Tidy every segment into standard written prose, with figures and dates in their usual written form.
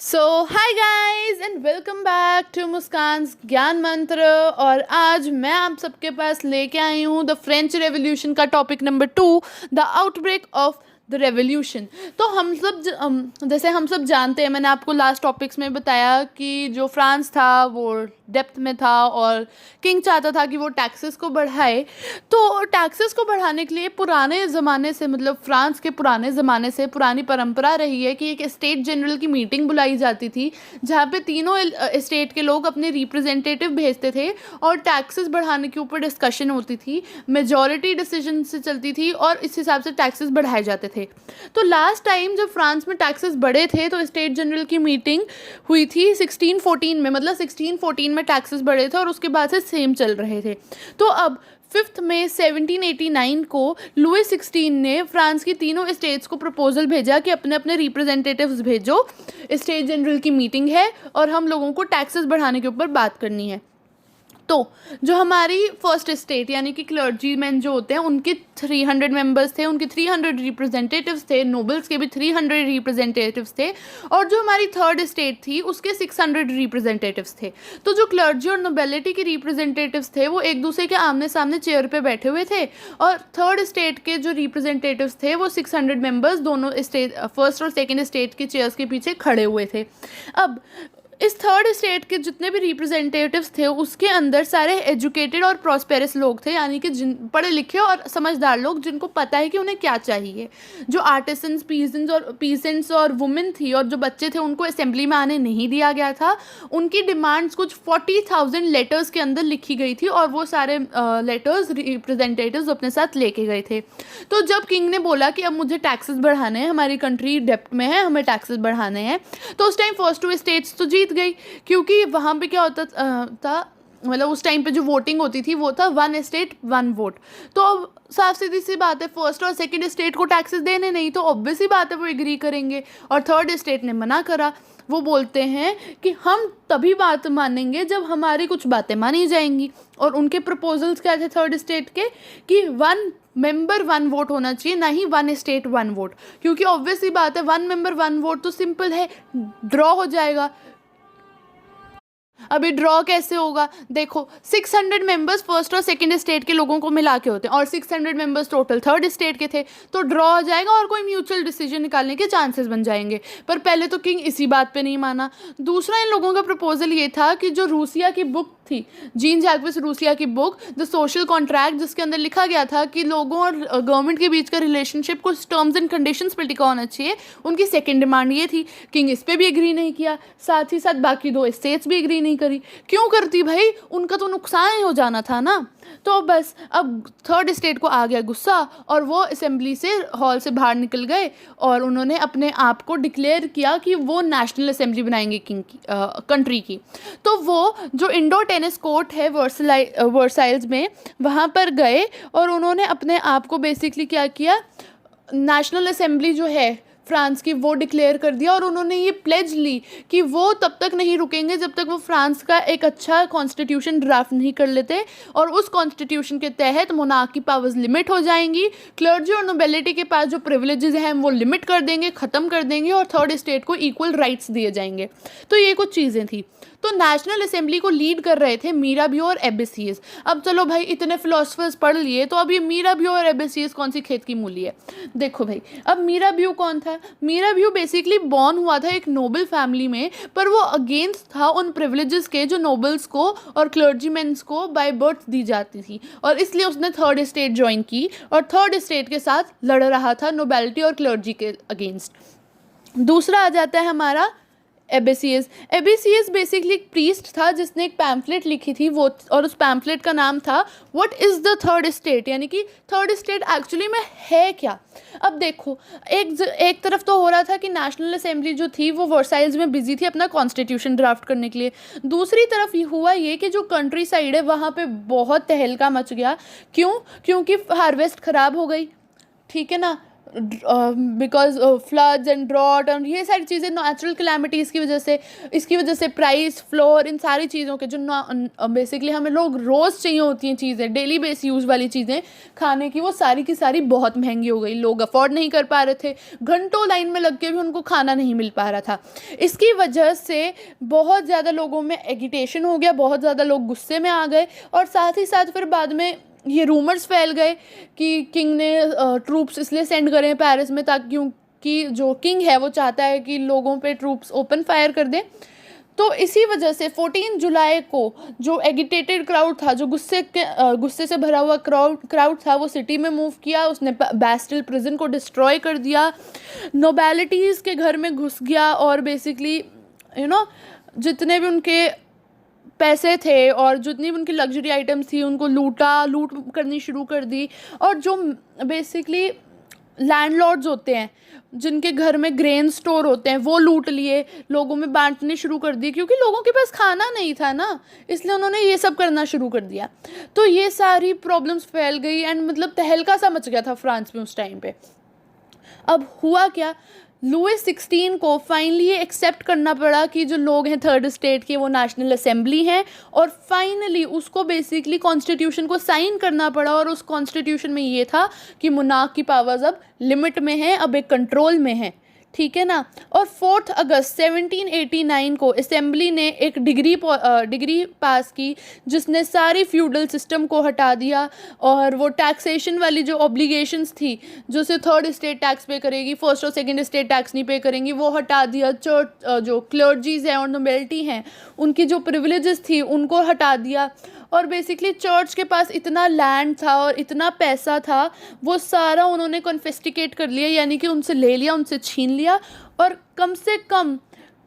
So hi guys and welcome back to Muskan's Gyan Mantra. और आज मैं आप सबके पास लेके आई हूँ द फ्रेंच रेवोल्यूशन का topic number 2, the outbreak of the revolution. तो जैसे हम सब जानते हैं, मैंने आपको लास्ट टॉपिक्स में बताया कि जो फ्रांस था वो डेप्थ में था और किंग चाहता था कि वो टैक्सेस को बढ़ाए। तो टैक्सेस को बढ़ाने के लिए पुराने ज़माने से, मतलब फ्रांस के पुराने ज़माने से पुरानी परंपरा रही है कि एक स्टेट जनरल की मीटिंग बुलाई जाती थी, जहाँ पे तीनों स्टेट के लोग अपने रिप्रेजेंटेटिव भेजते थे और टैक्सेस बढ़ाने के ऊपर डिस्कशन होती थी। मेजॉरिटी डिसीजन से चलती थी और इस हिसाब से टैक्सेस बढ़ाए जाते थे। तो लास्ट टाइम जब फ्रांस में टैक्सेस बढ़े थे तो स्टेट जनरल की मीटिंग हुई थी 1614 में, मतलब 1614 में टैक्सेस बढ़े थे और उसके बाद से सेम चल रहे थे। तो अब 5 मई 1789 को लुई 16 ने फ्रांस की तीनों स्टेट्स को प्रपोजल भेजा कि अपने अपने रिप्रेजेंटेटिव्स भेजो, स्टेट जनरल की मीटिंग है और हम लोगों को टैक्सेस बढ़ाने के ऊपर बात करनी है। तो जो हमारी फर्स्ट स्टेट यानी कि क्लर्जी मैन जो होते हैं उनके 300 मेंबर्स थे, उनके 300 रिप्रेजेंटेटिव्स थे, नोबल्स के भी 300 रिप्रेजेंटेटिव्स थे, और जो हमारी थर्ड स्टेट थी उसके 600 रिप्रेजेंटेटिव्स थे। तो जो क्लर्जी और नोबेलिटी के रिप्रेजेंटेटिव्स थे वो एक दूसरे के आमने सामने चेयर पे बैठे हुए थे, और थर्ड स्टेट के जो रिप्रेजेंटेटिव्स थे वो 600 मेंबर्स दोनों स्टेट, फर्स्ट और सेकेंड स्टेट के चेयर्स के पीछे खड़े हुए थे। अब इस थर्ड स्टेट के जितने भी रिप्रेजेंटेटिव्स थे उसके अंदर सारे एजुकेटेड और प्रॉस्पेरस लोग थे, यानी कि जिन पढ़े लिखे और समझदार लोग जिनको पता है कि उन्हें क्या चाहिए। जो आर्टिसंस, पीसेंट्स और वुमेन थी और जो बच्चे थे उनको असेंबली में आने नहीं दिया गया था। उनकी डिमांड्स कुछ 40,000 लेटर्स के अंदर लिखी गई थी और वो सारे लेटर्स रिप्रेजेंटेटिव्स अपने साथ लेके गए थे। तो जब किंग ने बोला कि अब मुझे टैक्सेस बढ़ाने हैं, हमारी कंट्री डेप्ट में है, हमें टैक्सेस बढ़ाने हैं, तो उस टाइम फर्स्ट 2 स्टेट्स तो जीत गई, क्योंकि वहाँ पे क्या होता था, मतलब उस टाइम पे जो वोटिंग होती थी वो था 1 स्टेट 1 वोट। तो अब साफ सीधी सी बात है, फर्स्ट और सेकंड स्टेट को टैक्सेस देने नहीं, तो ऑब्वियस ही बात है वो एग्री करेंगे। और थर्ड स्टेट ने मना करा। वो बोलते हैं कि हम तभी बात मानेंगे जब हमारी कुछ बातें मानी जाएंगी। और उनके प्रपोजल्स क्या थे थर्ड स्टेट के, कि 1 मेंबर 1 वोट होना चाहिए, ना ही 1 स्टेट 1 वोट। क्योंकि ऑब्वियस ही बात है 1 मेंबर 1 वोट तो सिंपल है, ड्रॉ हो जाएगा। अभी ड्रॉ कैसे होगा, देखो 600 मेंबर्स फर्स्ट और सेकंड स्टेट के लोगों को मिला के होते हैं और 600 मेंबर्स टोटल थर्ड स्टेट के थे, तो ड्रॉ हो जाएगा और कोई म्यूचुअल डिसीजन निकालने के चांसेस बन जाएंगे। पर पहले तो किंग इसी बात पे नहीं माना। दूसरा इन लोगों का प्रपोजल ये था कि जो रूसिया की बुक थी, जीन जैक्विस रूसिया की बुक द सोशल कॉन्ट्रैक्ट, जिसके अंदर लिखा गया था कि लोगों और गवर्नमेंट के बीच का रिलेशनशिप कुछ टर्म्स एंड कंडीशंस पर टिका होना चाहिए, उनकी सेकंड डिमांड ये थी। किंग इस पे भी एग्री नहीं किया, साथ ही साथ बाकी 2 स्टेट्स भी एग्री नहीं करी। क्यों करती भाई, उनका तो नुकसान ही हो जाना था ना। तो बस अब थर्ड स्टेट को आ गया गुस्सा और वो असेंबली से, हॉल से बाहर निकल गए और उन्होंने अपने आप को डिक्लेयर किया कि वो नेशनल असेंबली बनाएंगे किंग की, कंट्री की। तो वो जो इंडो टेनिस कोर्ट है वर्साइल्स में, वहाँ पर गए और उन्होंने अपने आप को बेसिकली क्या किया, नेशनल असेंबली जो है फ्रांस की वो डिक्लेयर कर दिया। और उन्होंने ये प्लेज ली कि वो तब तक नहीं रुकेंगे जब तक वो फ्रांस का एक अच्छा कॉन्स्टिट्यूशन ड्राफ्ट नहीं कर लेते, और उस कॉन्स्टिट्यूशन के तहत मोनार्क की पावर्स लिमिट हो जाएंगी, क्लर्जी और नोबेलिटी के पास जो प्रिविलेजेस हैं वो लिमिट कर देंगे, ख़त्म कर देंगे, और थर्ड स्टेट को इक्वल राइट्स दिए जाएंगे। तो ये कुछ चीज़ें थी। तो नेशनल असेंबली को लीड कर रहे थे मीराबियो और एबेसियस। अब चलो भाई, इतने फिलोसफर्स पढ़ लिए, तो अब ये मीराबियो और एबेसियस कौन सी खेत की मूली है। देखो भाई, अब मीराबियो कौन था। मीराबियो बेसिकली बॉर्न हुआ था एक नोबल फैमिली में, पर वो अगेंस्ट था उन प्रिविलेजेस के जो नोबल्स को और क्लर्जीमेंस को बाय बर्थ दी जाती थी, और इसलिए उसने थर्ड स्टेट ज्वाइन की और थर्ड स्टेट के साथ लड़ रहा था नोबेलिटी और क्लर्जी के अगेंस्ट। दूसरा आ जाता है हमारा एबेसियस। एबेसियस बेसिकली एक प्रीस्ट था जिसने एक पैम्फलेट लिखी थी वो, और उस पैम्फलेट का नाम था what is the third state, यानी कि थर्ड स्टेट एक्चुअली में है क्या। अब देखो, एक तरफ तो हो रहा था कि नेशनल असेंबली जो थी वो वर्साइल्स में बिजी थी अपना कॉन्स्टिट्यूशन ड्राफ्ट करने के लिए। दूसरी तरफ हुआ ये कि जो कंट्री साइड है वहाँ पे बहुत तहलका मच गया। क्यों? क्योंकि हार्वेस्ट ख़राब हो गई, ठीक है ना, बिकॉज फ्लड्स एंड ड्रॉट और ये सारी चीज़ें नेचुरल कैलामिटीज़ की वजह से, इसकी वजह से प्राइस फ्लोर, इन सारी चीज़ों के जो बेसिकली हमें लोग रोज़ चाहिए होती हैं चीज़ें, डेली बेस यूज़ वाली चीज़ें खाने की, वो सारी की सारी बहुत महंगी हो गई। लोग अफोर्ड नहीं कर पा रहे थे, घंटों लाइन में लग के भी उनको खाना नहीं मिल पा रहा था। इसकी वजह से बहुत ज़्यादा लोगों में एगिटेशन हो गया, बहुत ज़्यादा लोग गुस्से में आ गए, और साथ ही साथ फिर बाद में ये रूमर्स फैल गए कि किंग ने ट्रूप्स इसलिए सेंड करे हैं पेरिस में ताकि, क्योंकि जो किंग है वो चाहता है कि लोगों पे ट्रूप्स ओपन फायर कर दें। तो इसी वजह से 14 जुलाई को जो एगिटेटेड क्राउड था, जो गुस्से से भरा हुआ क्राउड था, वो सिटी में मूव किया, उसने बैस्टिल प्रिजन को डिस्ट्रॉय कर दिया, नोबैलिटीज़ के घर में घुस गया, और बेसिकली जितने भी उनके पैसे थे और जितनी भी उनकी लग्जरी आइटम्स थी उनको लूट करनी शुरू कर दी। और जो बेसिकली लैंडलॉर्ड्स होते हैं जिनके घर में ग्रेन स्टोर होते हैं, वो लूट लिए, लोगों में बांटने शुरू कर दिए, क्योंकि लोगों के पास खाना नहीं था ना, इसलिए उन्होंने ये सब करना शुरू कर दिया। तो ये सारी प्रॉब्लम्स फैल गई एंड मतलब तहलका सा मच गया था फ्रांस में उस टाइम पे। अब हुआ क्या, लुइस 16 को फाइनली ये एक्सेप्ट करना पड़ा कि जो लोग हैं थर्ड स्टेट के वो नेशनल असेंबली हैं, और फाइनली उसको बेसिकली कॉन्स्टिट्यूशन को साइन करना पड़ा। और उस कॉन्स्टिट्यूशन में ये था कि मोनार्क की पावर्स अब लिमिट में हैं, अब एक कंट्रोल में है, ठीक है ना। और 4 अगस्त 1789 को असेंबली ने एक डिग्री पास की जिसने सारी फ्यूडल सिस्टम को हटा दिया, और वो टैक्सेशन वाली जो ऑब्लिगेशंस थी, जो से थर्ड स्टेट टैक्स पे करेगी, फर्स्ट और सेकंड स्टेट टैक्स नहीं पे करेंगी, वो हटा दिया। चर्च जो क्लर्जीज हैं और नोबेलिटी हैं, उनकी जो प्रिविलेजेस थी उनको हटा दिया। और बेसिकली चर्च के पास इतना लैंड था और इतना पैसा था, वो सारा उन्होंने कन्फिस्टिकेट कर लिया, यानी कि उनसे ले लिया, उनसे छीन लिया। और कम से कम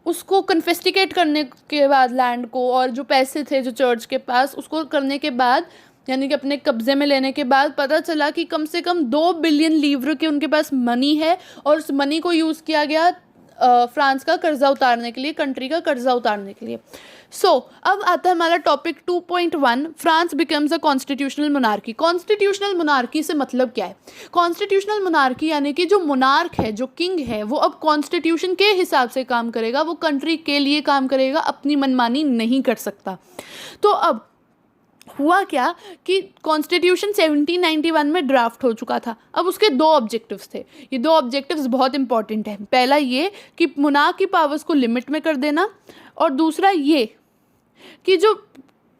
उसको कन्फिस्टिकेट करने के बाद लैंड को, और जो पैसे थे जो चर्च के पास, उसको करने के बाद, यानी कि अपने कब्जे में लेने के बाद, पता चला कि कम से कम 2 बिलियन लीवर के उनके पास मनी है, और उस मनी को यूज़ किया गया फ्रांस का कर्जा उतारने के लिए, कंट्री का कर्जा उतारने के लिए। अब आता है हमारा topic 2.1, France becomes a constitutional monarchy. Constitutional monarchy से मतलब क्या है? कॉन्स्टिट्यूशनल मोनार्की यानी कि जो मोनार्क है, जो किंग है, वो अब कॉन्स्टिट्यूशन के हिसाब से काम करेगा, वो कंट्री के लिए काम करेगा, अपनी मनमानी नहीं कर सकता। तो अब हुआ क्या कि कॉन्स्टिट्यूशन 1791 में ड्राफ्ट हो चुका था। अब उसके 2 ऑब्जेक्टिव्स थे, ये 2 ऑब्जेक्टिव्स बहुत इंपॉर्टेंट हैं। पहला ये कि मोनार्क की पावर्स को लिमिट में कर देना, और दूसरा ये कि जो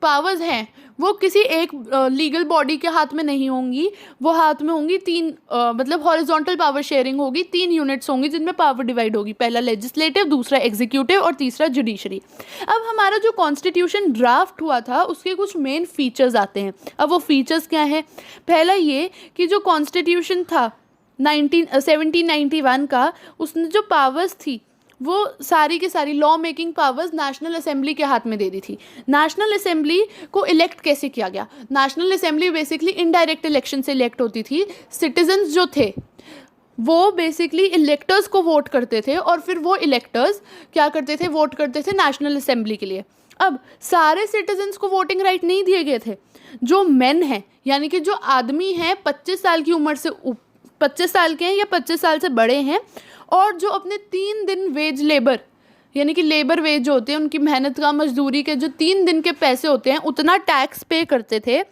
पावर्स हैं वो किसी एक लीगल बॉडी के हाथ में नहीं होंगी, वो हाथ में होंगी 3 मतलब हॉरिजॉन्टल पावर शेयरिंग होगी, 3 यूनिट्स होंगी जिनमें पावर डिवाइड होगी, पहला लेजिस्लेटिव, दूसरा एग्जीक्यूटिव और तीसरा जुडिशरी। अब हमारा जो कॉन्स्टिट्यूशन ड्राफ्ट हुआ था उसके कुछ मेन फीचर्स आते हैं। अब वो फीचर्स क्या है? पहला ये कि जो कॉन्स्टिट्यूशन था 1791 का, उसने जो पावर्स थी वो सारी की सारी law making powers national assembly के हाथ में दे दी थी। नेशनल असेंबली को इलेक्ट कैसे किया गया? National assembly basically indirect election से इलेक्ट होती थी। सिटीजन्स जो थे वो बेसिकली इलेक्टर्स को वोट करते थे, और फिर वो इलेक्टर्स क्या करते थे? वोट करते थे नेशनल असेंबली के लिए। अब सारे सिटीजन्स को वोटिंग राइट नहीं दिए गए थे। जो मेन हैं, यानी कि जो आदमी हैं 25 साल की उम्र से 25 साल के हैं या 25 साल से बड़े हैं, और जो अपने 3 दिन वेज लेबर, यानी कि लेबर वेज जो होते हैं, उनकी मेहनत का मजदूरी के जो 3 दिन के पैसे होते हैं, उतना टैक्स पे करते थे,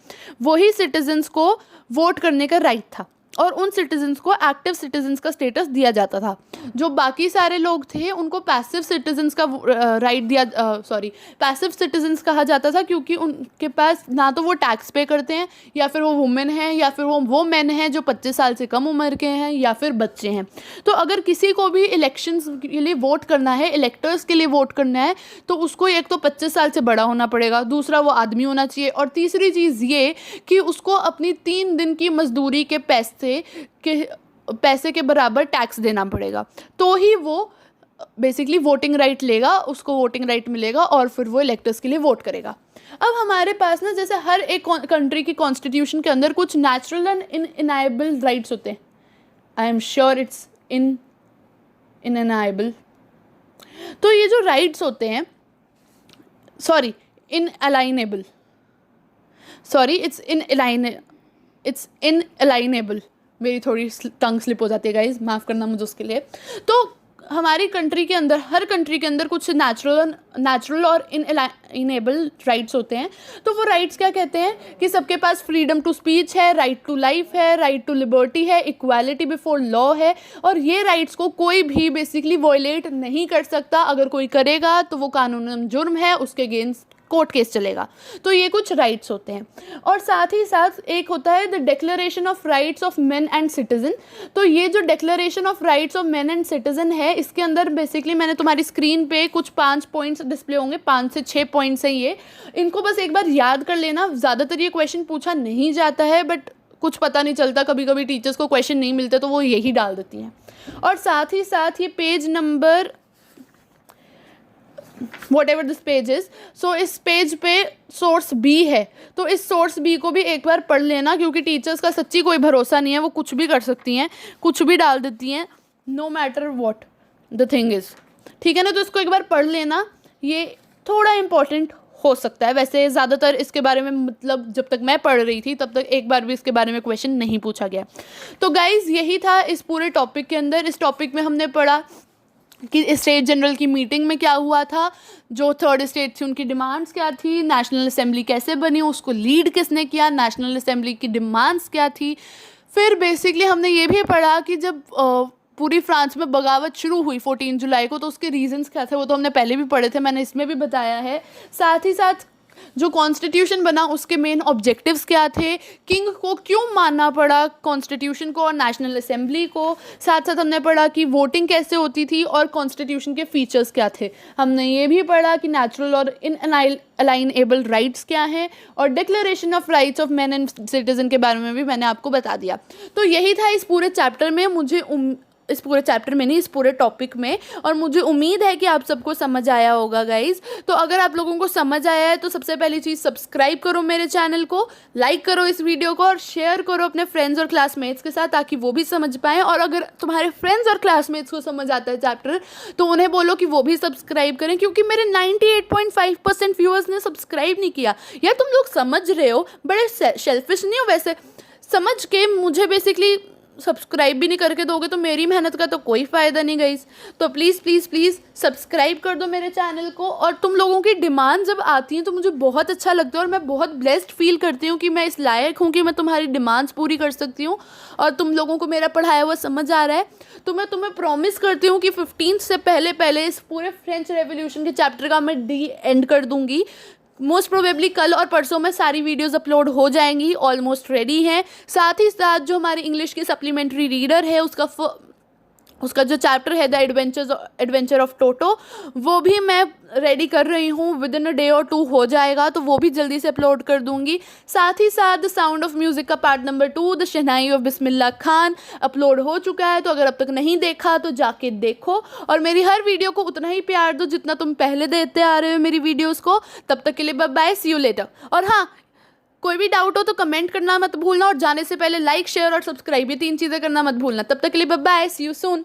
वही सिटीजन्स को वोट करने का राइट था। और उन सिटीजन्स को एक्टिव सिटीजन्स का स्टेटस दिया जाता था। जो बाकी सारे लोग थे उनको पैसिव सिटीजन्स का राइट पैसिव सिटीजन्स कहा जाता था, क्योंकि उनके पास ना तो वो टैक्स पे करते हैं, या फिर वो वुमेन हैं, या फिर वो मेन हैं जो 25 साल से कम उम्र के हैं, या फिर बच्चे हैं। तो अगर किसी को भी इलेक्शंस के लिए वोट करना है, इलेक्टर्स के लिए वोट करना है, तो उसको एक तो 25 साल से बड़ा होना पड़ेगा, दूसरा वो आदमी होना चाहिए, और तीसरी चीज़ ये कि उसको अपनी 3 दिन की मजदूरी के पैसे के बराबर टैक्स देना पड़ेगा, तो ही वो बेसिकली वोटिंग राइट लेगा, उसको वोटिंग राइट मिलेगा, और फिर वो इलेक्टर्स के लिए वोट करेगा। अब हमारे पास ना, जैसे हर एक कंट्री की कॉन्स्टिट्यूशन के अंदर कुछ नेचुरल एंड इनएनेबल राइट्स होते हैं। I am sure it's inalienable. तो ये जो राइट्स होते हैं, इनअलाइनेबल, मेरी थोड़ी टंग स्लिप हो जाती है गाइज, माफ़ करना मुझे उसके लिए। तो हमारी कंट्री के अंदर, हर कंट्री के अंदर कुछ नेचुरल और इनेबल राइट्स होते हैं। तो वो राइट्स क्या कहते हैं कि सबके पास फ्रीडम टू स्पीच है, राइट टू लाइफ है, राइट टू लिबर्टी है, इक्वालिटी बिफोर लॉ है, और ये राइट्स को कोई भी बेसिकली वॉयलेट नहीं कर सकता। अगर कोई करेगा तो वो कानूनन जुर्म है, उसके अगेंस्ट कोर्ट केस चलेगा। तो ये कुछ राइट्स होते हैं। और साथ ही साथ एक होता है the declaration of rights of main and citizen. तो ये जो declaration of rights of main and citizen है, इसके अंदर बेसिकली मैंने तुम्हारी स्क्रीन पे कुछ 5 पॉइंट्स डिस्प्ले होंगे, 5 से 6 पॉइंट्स हैं ये। इनको बस एक बार याद कर लेना। ज़्यादातर ये क्वेश्चन पूछा नहीं जाता है, बट कुछ पता नहीं चलता, कभी कभी टीचर्स को क्वेश्चन नहीं मिलते तो वो यही डाल देती हैं। और साथ ही साथ ये page number whatever this page is, so इस पेज पे सोर्स बी है, तो इस सोर्स बी को भी एक बार पढ़ लेना, क्योंकि टीचर्स का सच्ची कोई भरोसा नहीं है, वो कुछ भी कर सकती हैं, कुछ भी डाल देती हैं, no matter what the thing is. ठीक है ना, तो इसको एक बार पढ़ लेना, ये थोड़ा इंपॉर्टेंट हो सकता है। वैसे ज़्यादातर इसके बारे में, मतलब जब तक मैं पढ़ रही थी तब तक एक बार भी इसके बारे में क्वेश्चन नहीं पूछा गया। तो गाइज़ यही था इस पूरे टॉपिक के अंदर। इस टॉपिक में हमने पढ़ा कि स्टेट जनरल की मीटिंग में क्या हुआ था, जो थर्ड स्टेट थी उनकी डिमांड्स क्या थी, नेशनल असेंबली कैसे बनी, उसको लीड किसने किया, नेशनल असेंबली की डिमांड्स क्या थी। फिर बेसिकली हमने ये भी पढ़ा कि जब पूरी फ्रांस में बगावत शुरू हुई 14 जुलाई को, तो उसके रीजंस क्या थे, वो तो हमने पहले भी पढ़े थे, मैंने इसमें भी बताया है। साथ ही साथ जो कॉन्स्टिट्यूशन बना उसके मेन ऑब्जेक्टिव्स क्या थे, किंग को क्यों मानना पड़ा कॉन्स्टिट्यूशन को और नेशनल असेंबली को। साथ साथ हमने पढ़ा कि वोटिंग कैसे होती थी और कॉन्स्टिट्यूशन के फीचर्स क्या थे। हमने ये भी पढ़ा कि नेचुरल और अलाइनेबल राइट्स क्या हैं, और declaration of rights of man and citizen के बारे में भी मैंने आपको बता दिया। तो यही था इस पूरे चैप्टर में, इस पूरे चैप्टर में नहीं, इस पूरे टॉपिक में। और मुझे उम्मीद है कि आप सबको समझ आया होगा गाइज़। तो अगर आप लोगों को समझ आया है तो सबसे पहली चीज़ सब्सक्राइब करो मेरे चैनल को, लाइक करो इस वीडियो को, और शेयर करो अपने फ्रेंड्स और क्लासमेट्स के साथ, ताकि वो भी समझ पाएँ। और अगर तुम्हारे फ्रेंड्स और क्लासमेट्स को समझ आता है चैप्टर, तो उन्हें बोलो कि वो भी सब्सक्राइब करें, क्योंकि मेरे 98.5% व्यूअर्स ने सब्सक्राइब नहीं किया। यार तुम लोग समझ रहे हो, बड़े सेल्फिश नहीं हो वैसे, समझ के मुझे बेसिकली सब्सक्राइब भी नहीं करके दोगे तो मेरी मेहनत का तो कोई फ़ायदा नहीं गाइस। तो प्लीज़ प्लीज़ प्लीज़ सब्सक्राइब कर दो मेरे चैनल को। और तुम लोगों की डिमांड जब आती हैं तो मुझे बहुत अच्छा लगता है, और मैं बहुत ब्लेस्ड फील करती हूँ कि मैं इस लायक हूँ कि मैं तुम्हारी डिमांड्स पूरी कर सकती हूँ, और तुम लोगों को मेरा पढ़ाया हुआ समझ आ रहा है। तो मैं तुम्हें प्रॉमिस करती हूँ कि 15 से पहले इस पूरे फ्रेंच रेवोल्यूशन के चैप्टर का मैं एंड कर दूँगी। मोस्ट प्रोबेबली कल और परसों में सारी वीडियोस अपलोड हो जाएंगी, ऑलमोस्ट रेडी हैं। साथ ही साथ जो हमारी इंग्लिश की सप्लीमेंट्री रीडर है उसका जो चैप्टर है द एडवेंचर ऑफ टोटो, वो भी मैं रेडी कर रही हूँ, विद इन अ डे और 2 हो जाएगा, तो वो भी जल्दी से अपलोड कर दूंगी। साथ ही साथ द साउंड ऑफ म्यूज़िक का part number 2 the shehnai of Bismillah Khan upload हो चुका है, तो अगर अब तक नहीं देखा तो जाके देखो, और मेरी हर वीडियो को उतना ही प्यार दो जितना तुम पहले देते आ रहे हो मेरी वीडियोज़ को। तब तक के लिए bye bye, see you later. और हाँ, कोई भी डाउट हो तो कमेंट करना मत भूलना, और जाने से पहले लाइक शेयर और सब्सक्राइब, ये 3 चीज़ें करना मत भूलना। तब तक के लिए bye bye, see you soon.